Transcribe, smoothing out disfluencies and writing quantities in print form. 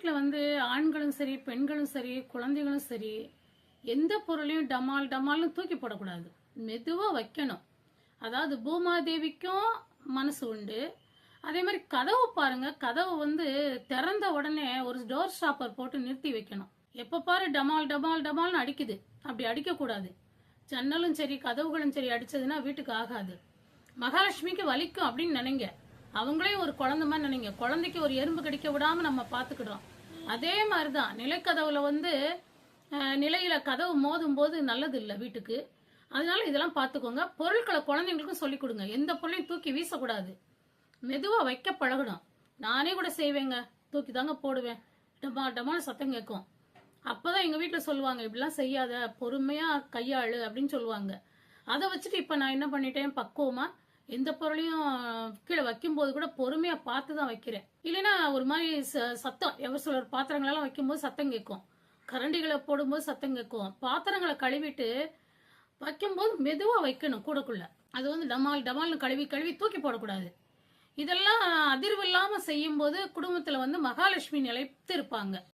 வீட்டில் வந்து ஆண்களும் சரி பெண்களும் சரி குழந்தைகளும் சரி எந்த பொருளையும் டமால் டமால்னு தூக்கி போடக்கூடாது. மெதுவாக வைக்கணும். அதாவது பூமாதேவிக்கும் மனசு உண்டு. அதே மாதிரி கதவு பாருங்க, கதவு வந்து திறந்த உடனே ஒரு டோர் ஸ்டாப்பர் போட்டு நிறுத்தி வைக்கணும். எப்போ பாரு டமால் டமால் டமால்னு அடிக்குது, அப்படி அடிக்கக்கூடாது. ஜன்னலும் சரி கதவுகளும் சரி அடிச்சதுன்னா வீட்டுக்கு ஆகாது. மகாலட்சுமிக்கு வலிக்கும் அப்படின்னு நினைங்க. அவங்களையும் ஒரு குழந்தை மாதிரி நினைங்க. குழந்தைக்கு ஒரு எறும்பு கடிக்க விடாம நம்ம பார்த்துக்கிடுறோம். அதே மாதிரிதான் நிலைக்கதவுல வந்து நிலையில கதவு மோதும் போது நல்லது இல்லை வீட்டுக்கு. அதனால இதெல்லாம் பார்த்துக்கோங்க. பொருட்களை குழந்தைங்களுக்கும் சொல்லிக் கொடுங்க. எந்த பொருளையும் தூக்கி வீசக்கூடாது. மெதுவா வைக்க பழகணும். நானே கூட செய்வேங்க, தூக்கி தாங்க போடுவேன். டமா டமான்னு சத்தம் கேட்கும். அப்பதான் எங்க வீட்டுல சொல்லுவாங்க, இப்படிலாம் செய்யாத, பொறுமையா கையாளு அப்படின்னு சொல்லுவாங்க. அதை வச்சுட்டு இப்ப நான் என்ன பண்ணிட்டேன், பக்குவமா எந்த பொருளையும் கீழே வைக்கும் போது கூட பொறுமையா பார்த்து தான் வைக்கிறேன். இல்லைன்னா ஒரு மாதிரி சத்தம், எவர் சிலர் பாத்திரங்களெல்லாம் வைக்கும்போது சத்தம் கேட்கும், கரண்டிகளை போடும்போது சத்தம் கேட்கும். பாத்திரங்களை கழுவிட்டு வைக்கும்போது மெதுவா வைக்கணும் கூடக்குள்ள. அது வந்து டமால் டமால்னு கழுவி கழுவி தூக்கி போடக்கூடாது. இதெல்லாம் அதிர்வு இல்லாம செய்யும் போது குடும்பத்துல வந்து மகாலட்சுமி நிலைத்து இருப்பாங்க.